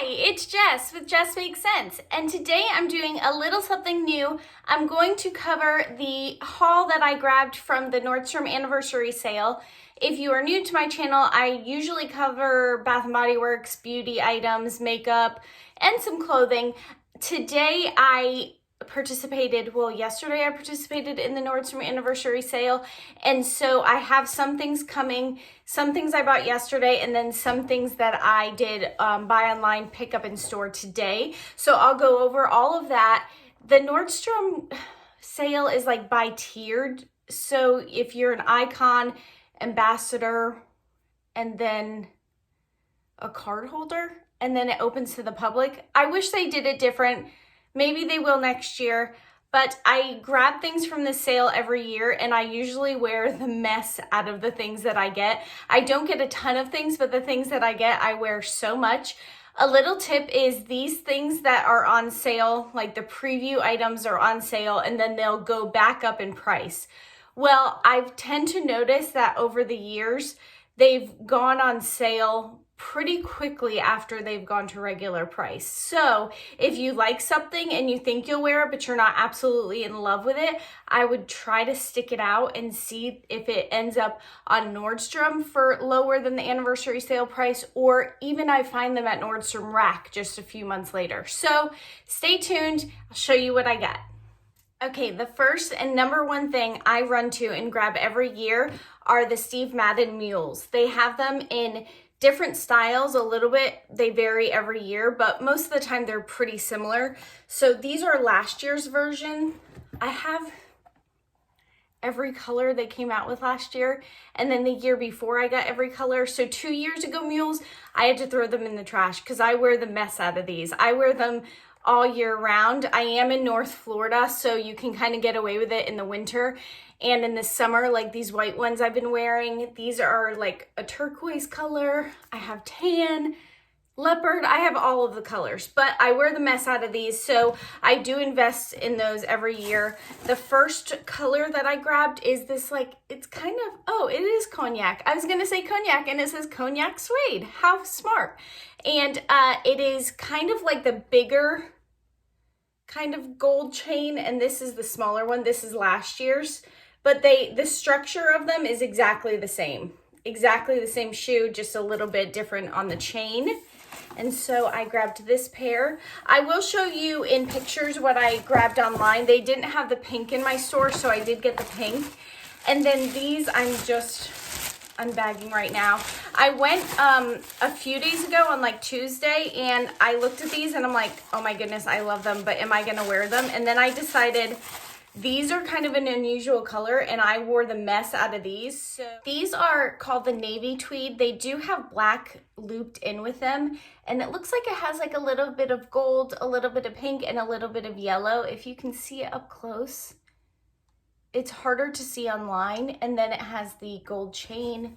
Hi, it's Jess with Jess Makes Sense, and today I'm doing a little something new. I'm going to cover the haul that I grabbed from the Nordstrom anniversary sale. If you are new to my channel, I usually cover Bath & Body Works, beauty items, makeup, and some clothing. Today yesterday I participated in the Nordstrom anniversary sale, and so I have some things coming, some things I bought yesterday, and then some things that I did buy online, pick up in store today. So I'll go over all of that. The Nordstrom sale is like by tiered, so if you're an icon, ambassador, and then a card holder, and then it opens to the public. I wish they did it different. Maybe they will next year, but I grab things from the sale every year, and I usually wear the mess out of the things that I get. I don't get a ton of things, but the things that I get, I wear so much. A little tip is these things that are on sale, like the preview items are on sale, and then they'll go back up in price. Well, I tend to notice that over the years, they've gone on sale pretty quickly after they've gone to regular price. So if you like something and you think you'll wear it, but you're not absolutely in love with it, I would try to stick it out and see if it ends up on Nordstrom for lower than the anniversary sale price, or even I find them at Nordstrom Rack just a few months later. So stay tuned, I'll show you what I got. Okay, the first and number one thing I run to and grab every year are the Steve Madden mules. They have them in different styles a little bit. They vary every year, but most of the time they're pretty similar. So these are last year's version. I have every color they came out with last year, and then the year before I got every color. So 2 years ago mules, I had to throw them in the trash because I wear the mess out of these. I wear them all year round. I am in North Florida, so you can kind of get away with it in the winter. And in the summer, like these white ones I've been wearing, these are like a turquoise color. I have tan, leopard, I have all of the colors, but I wear the mess out of these, so I do invest in those every year. The first color that I grabbed is this, like, it's kind of, oh, it is cognac. I was gonna say cognac, and it says cognac suede. How smart. And it is kind of like the bigger kind of gold chain, and this is the smaller one. This is last year's. But the structure of them is exactly the same. Exactly the same shoe, just a little bit different on the chain. And so I grabbed this pair. I will show you in pictures what I grabbed online. They didn't have the pink in my store, so I did get the pink. And then these I'm just unbagging right now. I went a few days ago on like Tuesday, and I looked at these and I'm like, oh my goodness, I love them, but am I gonna wear them? And then I decided these are kind of an unusual color, and I wore the mess out of these. So these are called the navy tweed. They do have black looped in with them, and it looks like it has like a little bit of gold, a little bit of pink, and a little bit of yellow. If you can see it up close, it's harder to see online. And then it has the gold chain.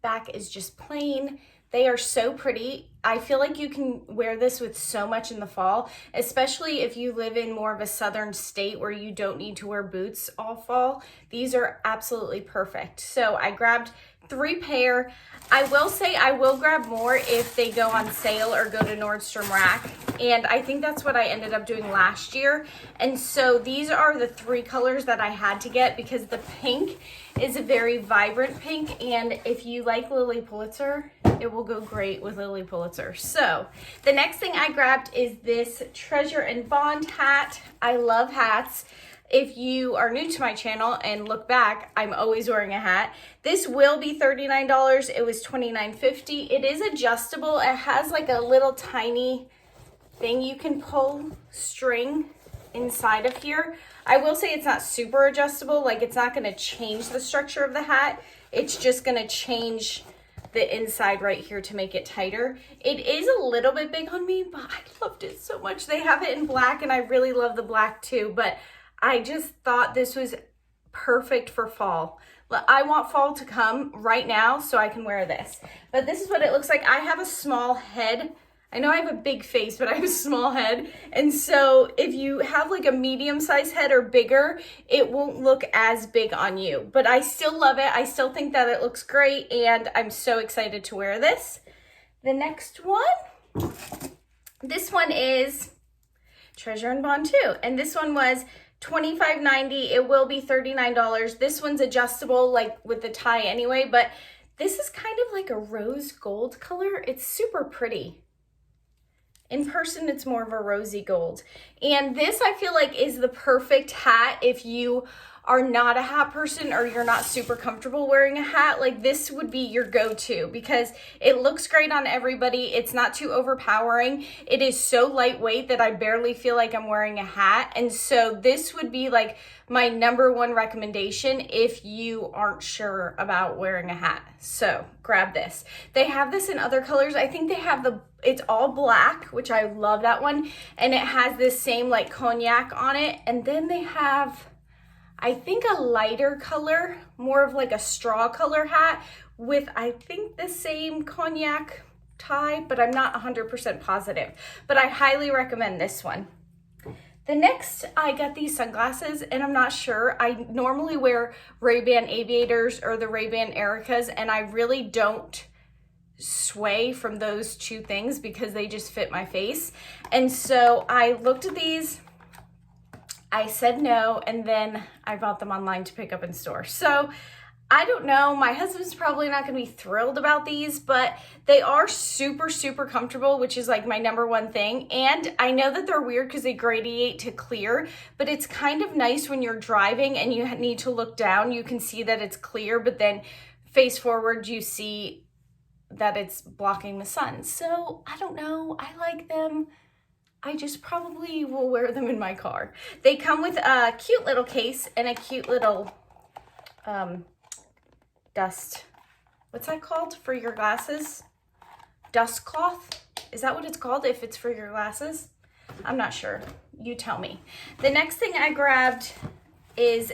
Back is just plain. They are so pretty. I feel like you can wear this with so much in the fall, especially if you live in more of a southern state where you don't need to wear boots all fall. These are absolutely perfect. So I grabbed 3 pair. I will say I will grab more if they go on sale or go to Nordstrom Rack. And I think that's what I ended up doing last year. And so these are the 3 colors that I had to get because the pink is a very vibrant pink. And if you like Lily Pulitzer, it will go great with Lily Pulitzer. So the next thing I grabbed is this Treasure and Bond hat. I love hats. If you are new to my channel and look back, I'm always wearing a hat. This will be $39. It was $29.50. It is adjustable. It has like a little tiny thing you can pull, string inside of here. I will say it's not super adjustable. Like, it's not going to change the structure of the hat. It's just going to change the inside right here to make it tighter. It is a little bit big on me, but I loved it so much. They have it in black, and I really love the black too, but I just thought this was perfect for fall. I want fall to come right now so I can wear this. But this is what it looks like. I have a small head. I know I have a big face, but I have a small head. And so if you have like a medium-sized head or bigger, it won't look as big on you. But I still love it. I still think that it looks great, and I'm so excited to wear this. The next one This one is Treasure and Bond too. And this one was $25.90. It will be $39. This one's adjustable, like with the tie anyway, but this is kind of like a rose gold color. It's super pretty. In person, it's more of a rosy gold. And this, I feel like, is the perfect hat if you are not a hat person or you're not super comfortable wearing a hat. Like, this would be your go-to because it looks great on everybody. It's not too overpowering. It is so lightweight that I barely feel like I'm wearing a hat. And so this would be like my number one recommendation if you aren't sure about wearing a hat. So grab this. They have this in other colors. I think they have it's all black, which I love that one. And it has this same like cognac on it. And then they have, I think, a lighter color, more of like a straw color hat with, I think, the same cognac tie, but I'm not 100% positive. But I highly recommend this one. The next, I got these sunglasses, and I'm not sure. I normally wear Rayban Aviators or the Rayban Ericas, and I really don't sway from those two things because they just fit my face. And so I looked at these, I said no, and then I bought them online to pick up in store. So I don't know, my husband's probably not gonna be thrilled about these, but they are super, super comfortable, which is like my number one thing. And I know that they're weird because they gradiate to clear, but it's kind of nice when you're driving and you need to look down, you can see that it's clear, but then face forward, you see that it's blocking the sun. So I don't know, I like them. I just probably will wear them in my car. They come with a cute little case and a cute little dust. What's that called for your glasses? Dust cloth? Is that what it's called if it's for your glasses? I'm not sure. You tell me. The next thing I grabbed is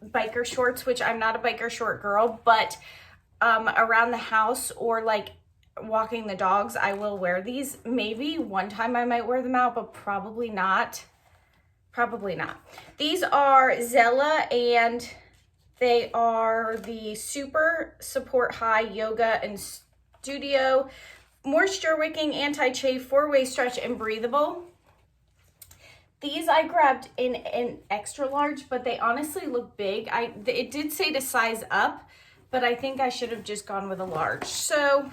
biker shorts, which I'm not a biker short girl, but around the house or like walking the dogs, I will wear these. Maybe one time I might wear them out, but probably not. Probably not. These are Zella, and they are the Super Support High Yoga and Studio Moisture Wicking Anti-Chafe 4-Way Stretch and Breathable. These I grabbed in an extra large, but they honestly look big. It did say to size up, but I think I should have just gone with a large. So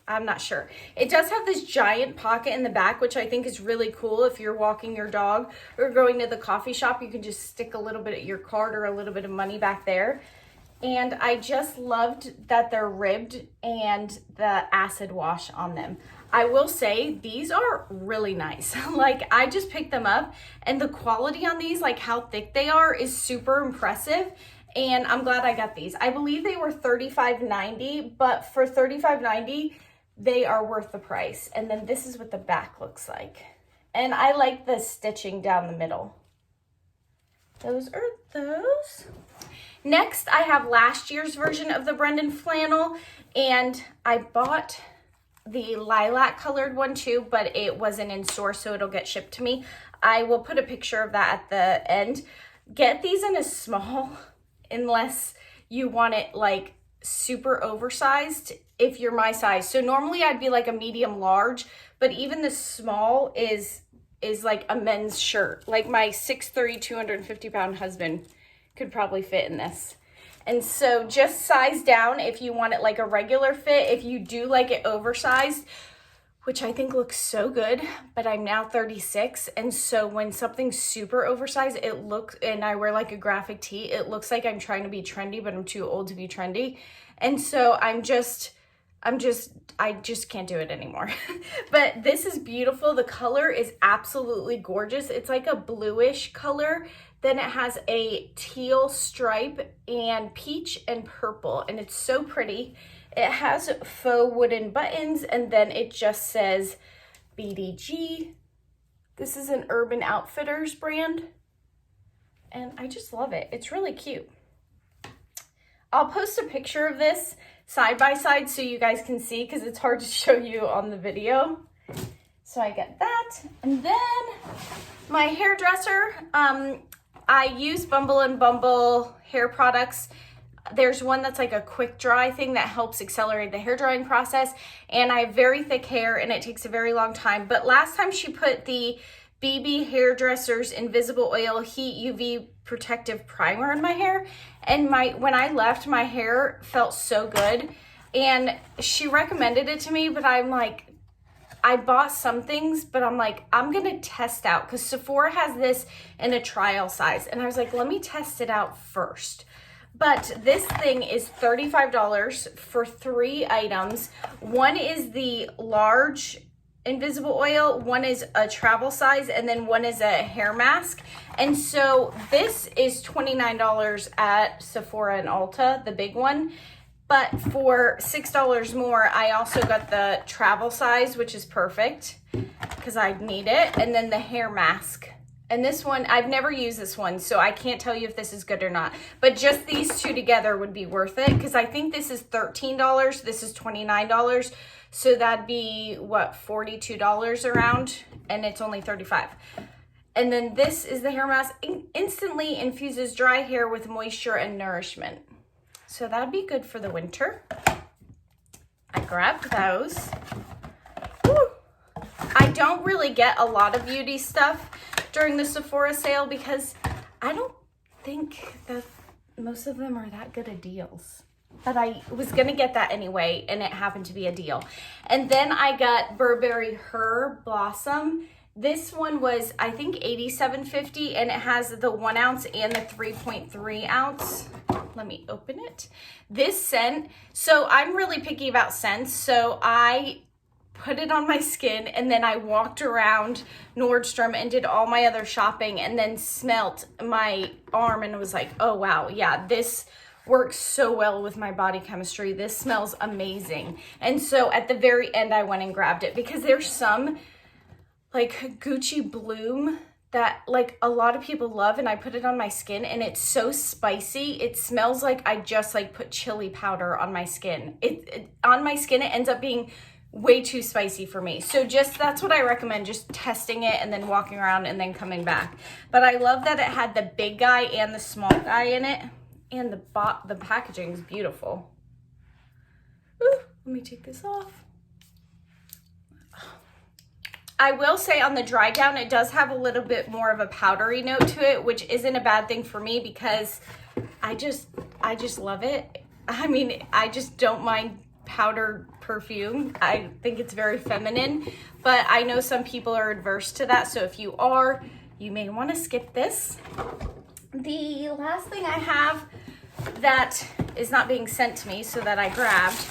I'm not sure. It does have this giant pocket in the back, which I think is really cool. If you're walking your dog or going to the coffee shop, you can just stick a little bit of your card or a little bit of money back there. And I just loved that they're ribbed and the acid wash on them. I will say these are really nice. Like, I just picked them up and the quality on these, like how thick they are, is super impressive. And I'm glad I got these. I believe they were $35.90, but for $35.90, they are worth the price. And then this is what the back looks like. And I like the stitching down the middle. Those are those. Next, I have last year's version of the Brendan flannel, and I bought the lilac colored one too, but it wasn't in store, so it'll get shipped to me. I will put a picture of that at the end. Get these in a small, unless you want it like super oversized if you're my size. So normally I'd be like a medium large, but even the small is like a men's shirt. Like my 6'3", 250-pound husband could probably fit in this. And so just size down if you want it like a regular fit. If you do like it oversized, which I think looks so good, but I'm now 36. And so when something's super oversized, it looks, and I wear like a graphic tee, it looks like I'm trying to be trendy, but I'm too old to be trendy. And so I just can't do it anymore. But this is beautiful. The color is absolutely gorgeous. It's like a bluish color. Then it has a teal stripe and peach and purple, and it's so pretty. It has faux wooden buttons, and then it just says BDG. This is an Urban Outfitters brand, and I just love it. It's really cute. I'll post a picture of this side by side so you guys can see, because it's hard to show you on the video. So I get that, and then my hairdresser. I use Bumble Bumble hair products there's one that's like a quick dry thing that helps accelerate the hair drying process. And I have very thick hair and it takes a very long time. But last time she put the BB Hairdresser's Invisible Oil Heat UV Protective Primer in my hair. And when I left, my hair felt so good. And she recommended it to me, but I'm like, I bought some things, but I'm like, I'm going to test out because Sephora has this in a trial size. And I was like, let me test it out first. But this thing is $35 for 3 items. One is the large invisible oil, one is a travel size, and then one is a hair mask. And so this is $29 at Sephora and Ulta, the big one. But for $6 more, I also got the travel size, which is perfect because I need it. And then the hair mask. And this one, I've never used this one, so I can't tell you if this is good or not. But just these two together would be worth it because I think this is $13. This is $29. So that'd be, what, $42 around? And it's only $35. And then this is the hair mask. Instantly infuses dry hair with moisture and nourishment. So that'd be good for the winter. I grabbed those. Woo. I don't really get a lot of beauty stuff during the Sephora sale because I don't think that most of them are that good at deals. But I was going to get that anyway, and it happened to be a deal. And then I got Burberry Her Blossom. This one was, I think, $87.50, and it has the 1 ounce and the 3.3 ounce. Let me open it. This scent, so I'm really picky about scents, so I put it on my skin, and then I walked around Nordstrom and did all my other shopping, and then smelt my arm, and was like, oh, wow, yeah, this works so well with my body chemistry. This smells amazing. And so at the very end, I went and grabbed it because there's some like Gucci Bloom that like a lot of people love, and I put it on my skin and it's so spicy. It smells like I just like put chili powder on my skin. On my skin, it ends up being way too spicy for me. So that's what I recommend, just testing it and then walking around and then coming back. But I love that it had the big guy and the small guy in it, and the packaging is beautiful. Ooh, let me take this off. I will say on the dry down, it does have a little bit more of a powdery note to it, which isn't a bad thing for me because I just love it. I mean, I just don't mind powdered perfume. I think it's very feminine, but I know some people are adverse to that. So if you are, you may want to skip this. The last thing I have that is not being sent to me, so that I grabbed,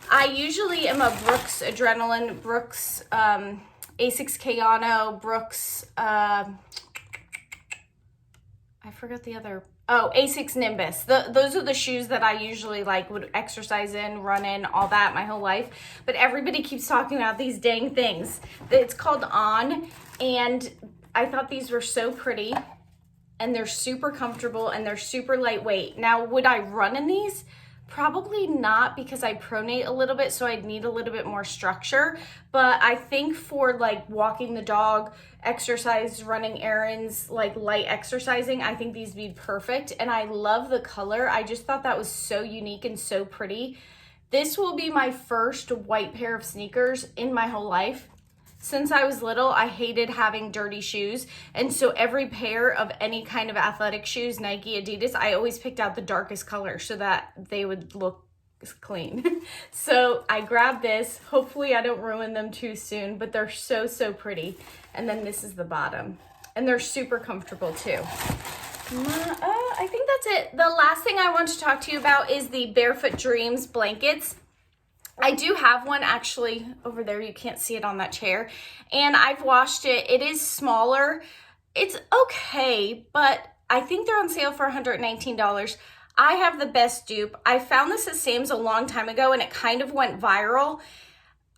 I usually am a Brooks Adrenaline, Brooks Asics Kayano, Brooks, I forgot the other, Asics Nimbus. Those are the shoes that I usually like would exercise in, run in, all that my whole life. But everybody keeps talking about these dang things. It's called On, and I thought these were so pretty, and they're super comfortable, and they're super lightweight. Now, would I run in these? Probably not, because I pronate a little bit, so I'd need a little bit more structure. But I think for like walking the dog, exercise, running errands, like light exercising, I think these would be perfect. And I love the color. I just thought that was so unique and so pretty. This will be my first white pair of sneakers in my whole life. Since I was little, I hated having dirty shoes. And so every pair of any kind of athletic shoes, Nike, Adidas, I always picked out the darkest color so that they would look clean. So I grabbed this. Hopefully I don't ruin them too soon, but they're so, so pretty. And then this is the bottom. And they're super comfortable too. I think that's it. The last thing I want to talk to you about is the Barefoot Dreams blankets. I do have one actually over there. You can't see it on that chair. And I've washed it. It is smaller. It's okay, but I think they're on sale for $119. I have the best dupe. I found this at Sam's a long time ago, and it kind of went viral.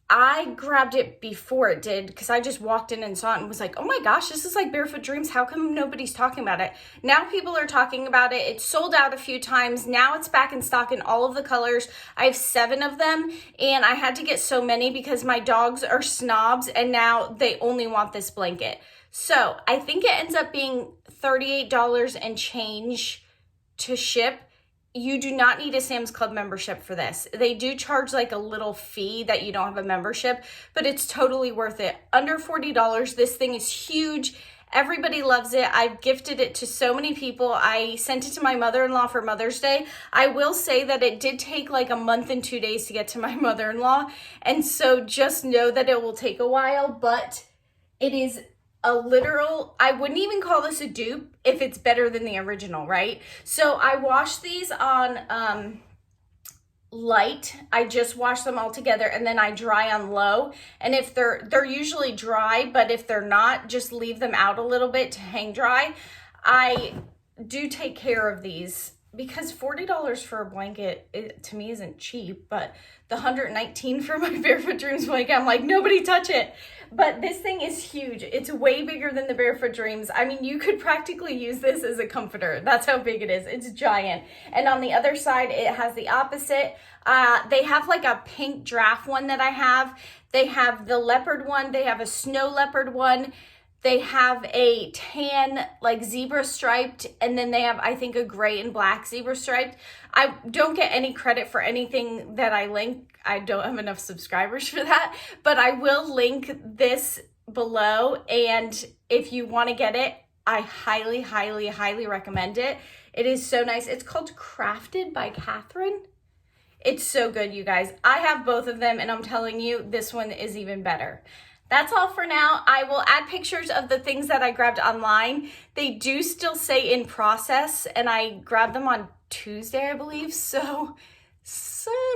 I grabbed it before it did because I just walked in and saw it and was like, oh my gosh, this is like Barefoot Dreams. How come nobody's talking about it? Now people are talking about it. It's sold out a few times. Now it's back in stock in all of the colors. I have 7 of them, and I had to get so many because my dogs are snobs, and now they only want this blanket. So I think it ends up being $38 and change to ship. you do not need a Sam's Club membership for this. They do charge like a little fee that you don't have a membership, but it's totally worth it. Under $40, this thing is huge. Everybody loves it. I've gifted it to so many people. I sent it to my mother-in-law for Mother's Day. I will say that it did take like a month and 2 days to get to my mother-in-law. And so just know that it will take a while, but it is a literal, I wouldn't even call this a dupe if it's better than the original, right? So I wash these on light. I just wash them all together and then I dry on low. And if they're usually dry, but if they're not, just leave them out a little bit to hang dry. I do take care of these because $40 for a blanket, to me isn't cheap, but the $119 for my Barefoot Dreams blanket, I'm like, nobody touch it. But this thing is huge. It's way bigger than the Barefoot Dreams. I mean, you could practically use this as a comforter. That's how big it is. It's giant. And on the other side, it has the opposite. They have like a pink draft one that I have. They have the leopard one. They have a snow leopard one. They have a tan, like zebra striped, and then they have, I think, a gray and black zebra striped. I don't get any credit for anything that I link. I don't have enough subscribers for that, but I will link this below. And if you want to get it, I highly, highly, highly recommend it. It is so nice. It's called Crafted by Catherine. It's so good, you guys. I have both of them, and I'm telling you, this one is even better. That's all for now. I will add pictures of the things that I grabbed online. They do still say in process, and I grabbed them on Tuesday, I believe, so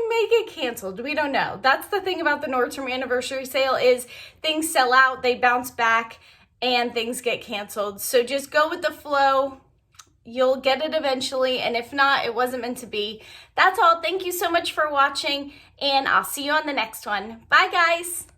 may get canceled. We don't know. That's the thing about the Nordstrom anniversary sale is things sell out, they bounce back, and things get canceled. So just go with the flow. You'll get it eventually, and if not, it wasn't meant to be. That's all. Thank you so much for watching, and I'll see you on the next one. Bye, guys.